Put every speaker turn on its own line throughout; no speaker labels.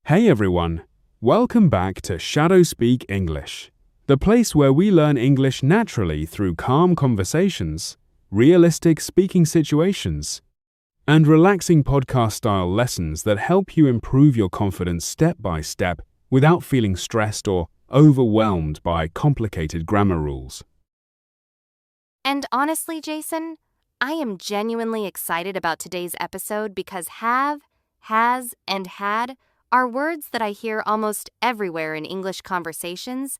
Hey everyone, welcome back to ShadowSpeak English, the place where we learn English naturally through calm conversations, realistic speaking situations, and relaxing podcast-style lessons that help you improve your confidence step by step without feeling stressed or overwhelmed by complicated grammar rules.
And honestly, Jason, I am genuinely excited about today's episode because have, has, and had are words that I hear almost everywhere in English conversations,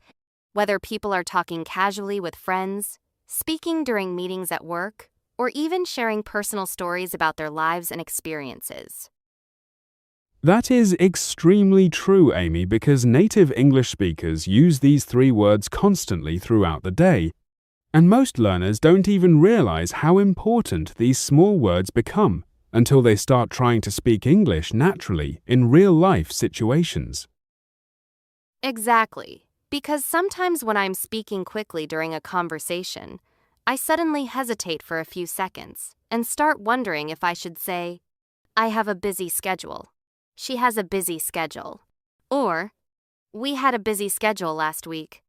whether people are talking casually with friends, speaking during meetings at work, or even sharing personal stories about their lives and experiences.
That is extremely true, Amy, because native English speakers use these three words constantly throughout the day, and most learners don't even realize how important these small words become until they start trying to speak English naturally in real-life situations.
Exactly, because sometimes when I'm speaking quickly during a conversation, I suddenly hesitate for a few seconds and start wondering if I should say, I have a busy schedule, she has a busy schedule, or we had a busy schedule last week.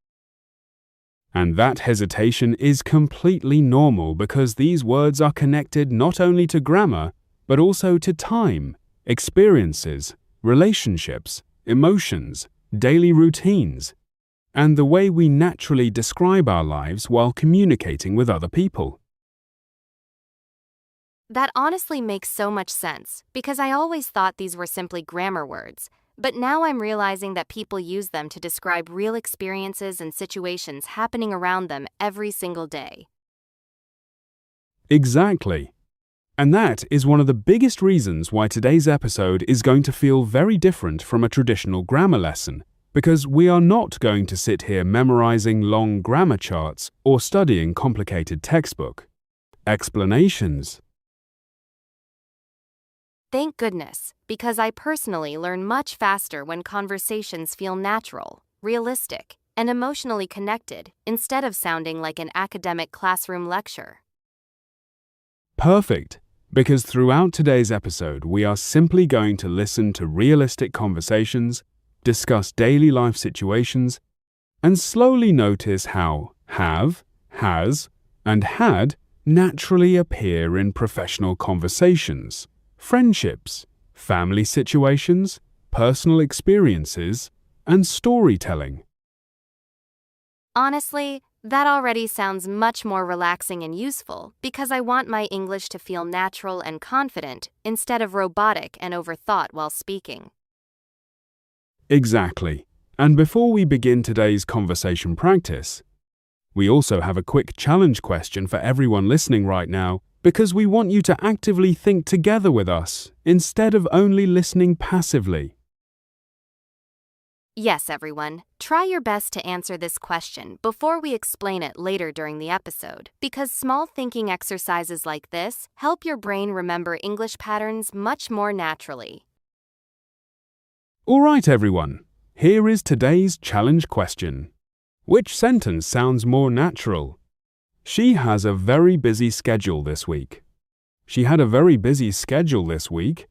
And that hesitation is completely normal because these words are connected not only to grammar, but also to time, experiences, relationships, emotions, daily routines, and the way we naturally describe our lives while communicating with other people.
That honestly makes so much sense because I always thought these were simply grammar words, but now I'm realizing that people use them to describe real experiences and situations happening around them every single day.
Exactly. And that is one of the biggest reasons why today's episode is going to feel very different from a traditional grammar lesson, because we are not going to sit here memorizing long grammar charts or studying complicated textbook explanations.
Thank goodness, because I personally learn much faster when conversations feel natural, realistic, and emotionally connected instead of sounding like an academic classroom lecture.
Perfect. Because throughout today's episode, we are simply going to listen to realistic conversations, discuss daily life situations, and slowly notice how have, has, and had naturally appear in professional conversations, friendships, family situations, personal experiences, and storytelling.
Honestly, that already sounds much more relaxing and useful because I want my English to feel natural and confident instead of robotic and overthought while speaking.
Exactly. And before we begin today's conversation practice, we also have a quick challenge question for everyone listening right now because we want you to actively think together with us instead of only listening passively.
Yes, everyone, try your best to answer this question before we explain it later during the episode, because small thinking exercises like this help your brain remember English patterns much more naturally.
All right, everyone. Here is today's challenge question. Which sentence sounds more natural? She has a very busy schedule this week. She had a very busy schedule this week.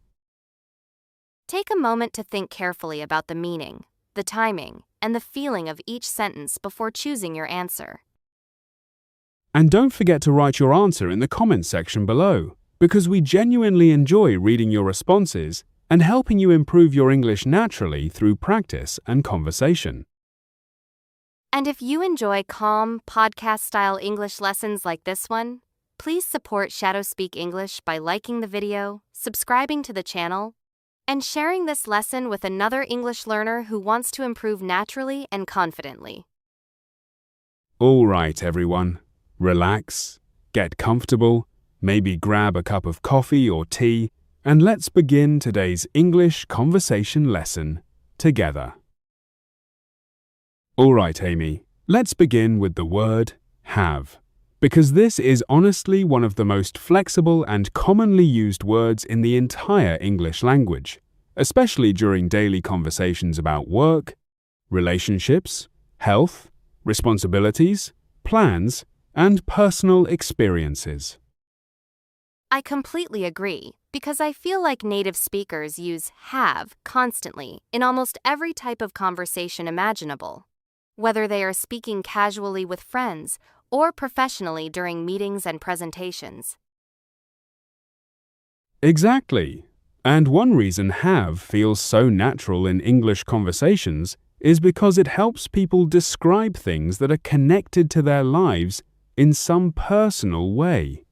Take a moment to think carefully about the meaning, the timing, and the feeling of each sentence before choosing your answer.
And don't forget to write your answer in the comments section below, because we genuinely enjoy reading your responses and helping you improve your English naturally through practice and conversation.
And if you enjoy calm, podcast-style English lessons like this one, please support ShadowSpeak English by liking the video, subscribing to the channel, and sharing this lesson with another English learner who wants to improve naturally and confidently.
All right, everyone. Relax, get comfortable, maybe grab a cup of coffee or tea, and let's begin today's English conversation lesson together. All right, Amy, let's begin with the word have, because this is honestly one of the most flexible and commonly used words in the entire English language, especially during daily conversations about work, relationships, health, responsibilities, plans, and personal experiences.
I completely agree, because I feel like native speakers use have constantly in almost every type of conversation imaginable, whether they are speaking casually with friends or professionally during meetings and presentations.
Exactly. And one reason have feels so natural in English conversations is because it helps people describe things that are connected to their lives in some personal way.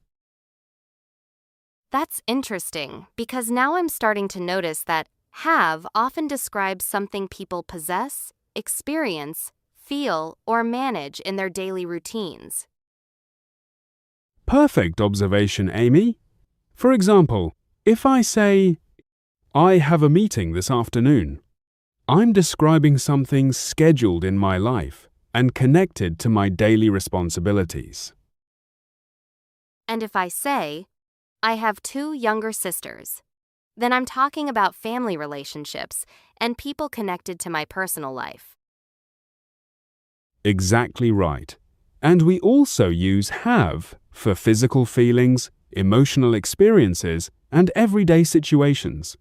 That's interesting because now I'm starting to notice that have often describes something people possess, experience, feel, or manage in their daily routines.
Perfect observation, Amy. For example, if I say, I have a meeting this afternoon, I'm describing something scheduled in my life and connected to my daily responsibilities.
And if I say, I have 2 younger sisters, then I'm talking about family relationships and people connected to my personal life.
Exactly right. And we also use have for physical feelings, emotional experiences, and everyday situations.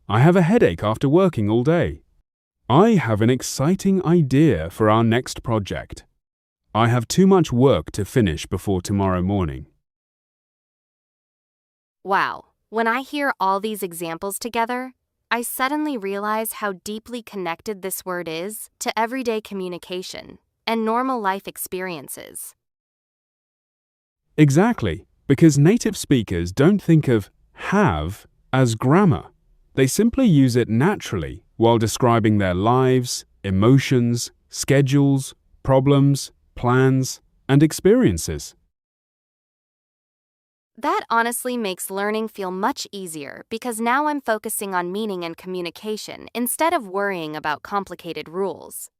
I have a headache after working all day. I have an exciting idea for our next project. I have too much work to finish before tomorrow morning.
Wow, when I hear all these examples together, I suddenly realize how deeply connected this word is to everyday communication and normal life experiences.
Exactly, because native speakers don't think of have as grammar. They simply use it naturally while describing their lives, emotions, schedules, problems, plans, and experiences.
That honestly makes learning feel much easier because now I'm focusing on meaning and communication instead of worrying about complicated rules.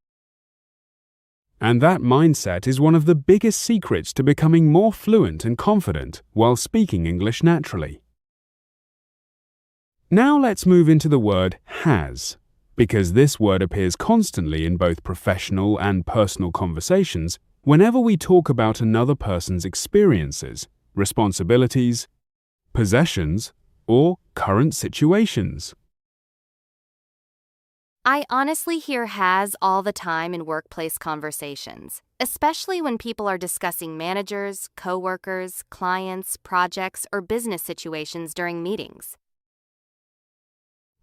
And that mindset is one of the biggest secrets to becoming more fluent and confident while speaking English naturally. Now let's move into the word has, because this word appears constantly in both professional and personal conversations whenever we talk about another person's experiences, responsibilities, possessions, or current situations.
I honestly hear has all the time in workplace conversations, especially when people are discussing managers, coworkers, clients, projects, or business situations during meetings.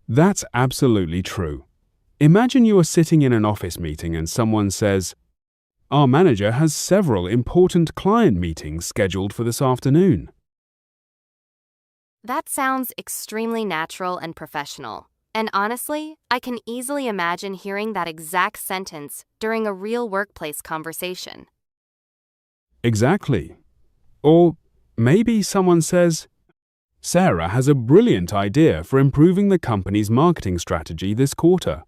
That's absolutely true. Imagine you are sitting in an office meeting and someone says, "Our manager has several important client meetings scheduled for this afternoon."
That sounds extremely natural and professional. And honestly, I can easily imagine hearing that exact sentence during a real workplace conversation.
Exactly. Or maybe someone says, "Sarah has a brilliant idea for improving the company's marketing strategy this quarter."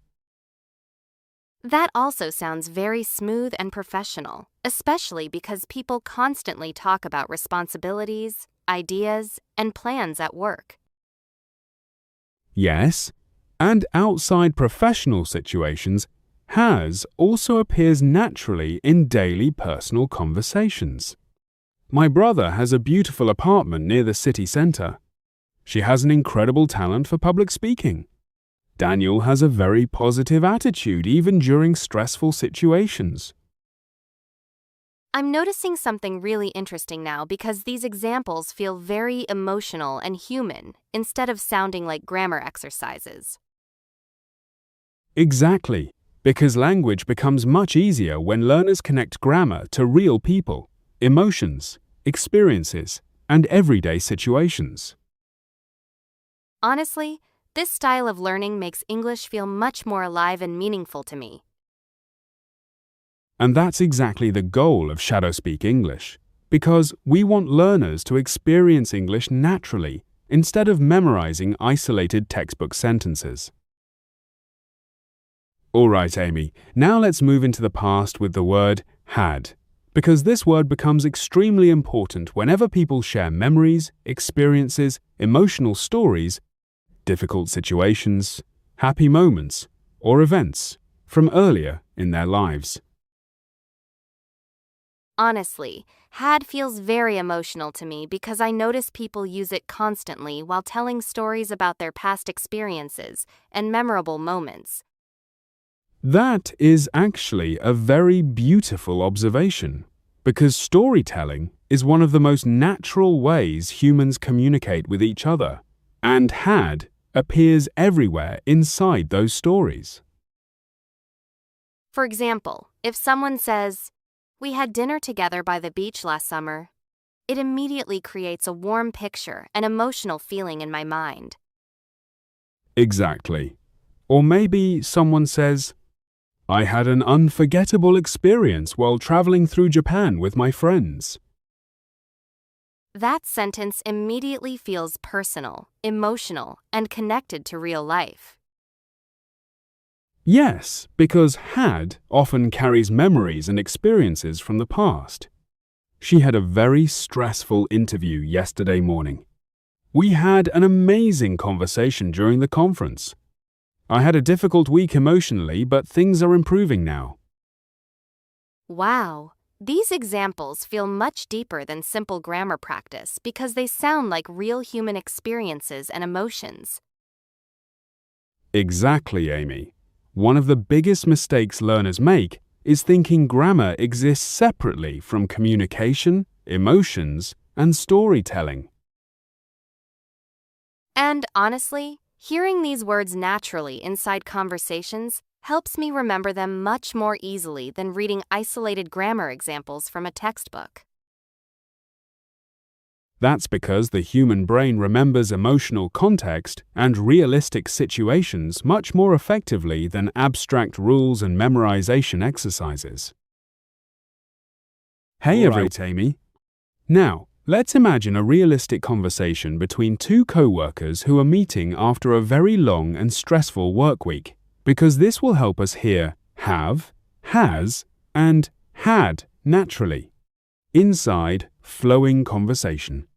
That also sounds very smooth and professional, especially because people constantly talk about responsibilities, ideas, and plans at work.
Yes, and outside professional situations, has also appears naturally in daily personal conversations. My brother has a beautiful apartment near the city centre. She has an incredible talent for public speaking. Daniel has a very positive attitude even during stressful situations.
I'm noticing something really interesting now because these examples feel very emotional and human instead of sounding like grammar exercises.
Exactly, because language becomes much easier when learners connect grammar to real people, emotions, experiences, and everyday situations.
Honestly, this style of learning makes English feel much more alive and meaningful to me.
And that's exactly the goal of ShadowSpeak English, because we want learners to experience English naturally instead of memorizing isolated textbook sentences. All right, Amy, now let's move into the past with the word had, because this word becomes extremely important whenever people share memories, experiences, emotional stories, difficult situations, happy moments, or events from earlier in their lives.
Honestly, had feels very emotional to me because I notice people use it constantly while telling stories about their past experiences and memorable moments.
That is actually a very beautiful observation, because storytelling is one of the most natural ways humans communicate with each other, and had appears everywhere inside those stories.
For example, if someone says, "We had dinner together by the beach last summer," it immediately creates a warm picture and emotional feeling in my mind.
Exactly. Or maybe someone says, I had an unforgettable experience while traveling through Japan with my friends.
That sentence immediately feels personal, emotional, and connected to real life.
Yes, because had often carries memories and experiences from the past. She had a very stressful interview yesterday morning. We had an amazing conversation during the conference. I had a difficult week emotionally, but things are improving now.
Wow, these examples feel much deeper than simple grammar practice because they sound like real human experiences and emotions.
Exactly, Amy. One of the biggest mistakes learners make is thinking grammar exists separately from communication, emotions, and storytelling.
And honestly, hearing these words naturally inside conversations helps me remember them much more easily than reading isolated grammar examples from a textbook.
That's because the human brain remembers emotional context and realistic situations much more effectively than abstract rules and memorization exercises. Hey,
All right.
everyone, Amy. Now, let's imagine a realistic conversation between two co-workers who are meeting after a very long and stressful work week, because this will help us hear have, has, and had naturally inside flowing conversation.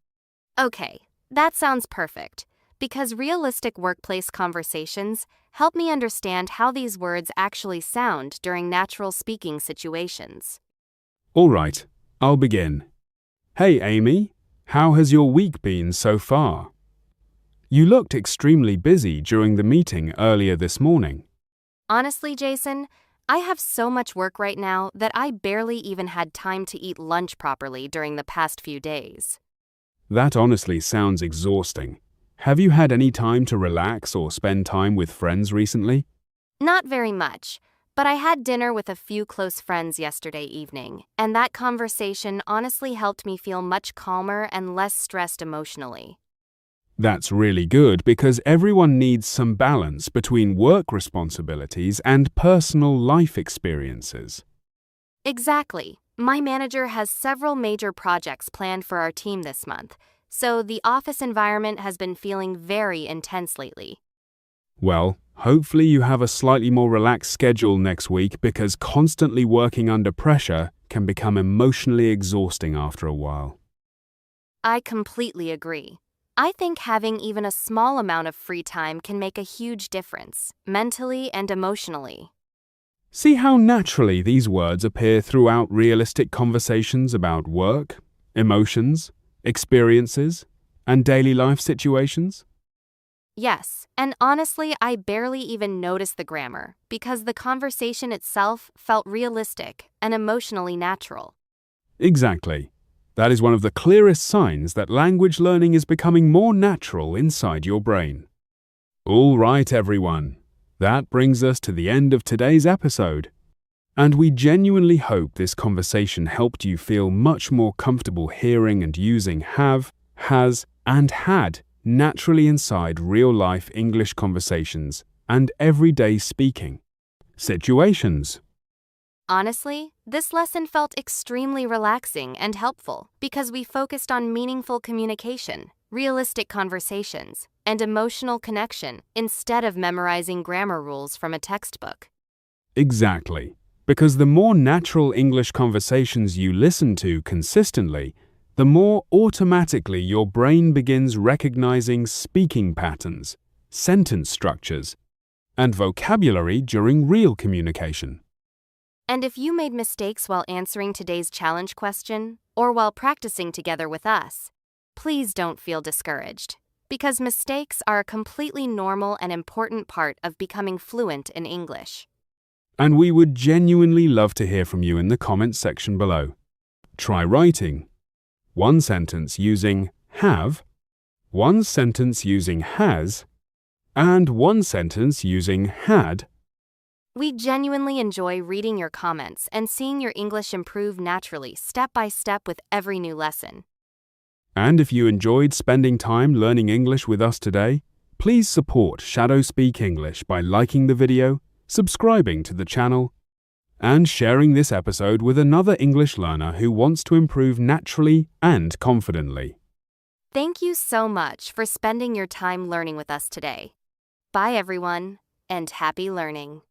Okay, that sounds perfect, because realistic workplace conversations help me understand how these words actually sound during natural speaking situations.
All right, I'll begin. Hey, Amy, how has your week been so far? You looked extremely busy during the meeting earlier this morning.
Honestly, Jason, I have so much work right now that I barely even had time to eat lunch properly during the past few days.
That honestly sounds exhausting. Have you had any time to relax or spend time with friends recently?
Not very much, but I had dinner with a few close friends yesterday evening, and that conversation honestly helped me feel much calmer and less stressed emotionally.
That's really good because everyone needs some balance between work responsibilities and personal life experiences.
Exactly. My manager has several major projects planned for our team this month, so the office environment has been feeling very intense lately.
Well, hopefully you have a slightly more relaxed schedule next week because constantly working under pressure can become emotionally exhausting after a while.
I completely agree. I think having even a small amount of free time can make a huge difference, mentally and emotionally.
See how naturally these words appear throughout realistic conversations about work, emotions, experiences, and daily life situations?
Yes, and honestly, I barely even noticed the grammar because the conversation itself felt realistic and emotionally natural.
Exactly. That is one of the clearest signs that language learning is becoming more natural inside your brain. All right, everyone. That brings us to the end of today's episode. And we genuinely hope this conversation helped you feel much more comfortable hearing and using have, has, and had naturally inside real-life English conversations and everyday speaking situations.
Honestly, this lesson felt extremely relaxing and helpful because we focused on meaningful communication, realistic conversations, and emotional connection instead of memorizing grammar rules from a textbook.
Exactly. Because the more natural English conversations you listen to consistently, the more automatically your brain begins recognizing speaking patterns, sentence structures, and vocabulary during real communication.
And if you made mistakes while answering today's challenge question or while practicing together with us, please don't feel discouraged, because mistakes are a completely normal and important part of becoming fluent in English.
And we would genuinely love to hear from you in the comments section below. Try writing one sentence using have, one sentence using has, and one sentence using had.
We genuinely enjoy reading your comments and seeing your English improve naturally step by step with every new lesson.
And if you enjoyed spending time learning English with us today, please support ShadowSpeak English by liking the video, subscribing to the channel, and sharing this episode with another English learner who wants to improve naturally and confidently.
Thank you so much for spending your time learning with us today. Bye everyone, and happy learning.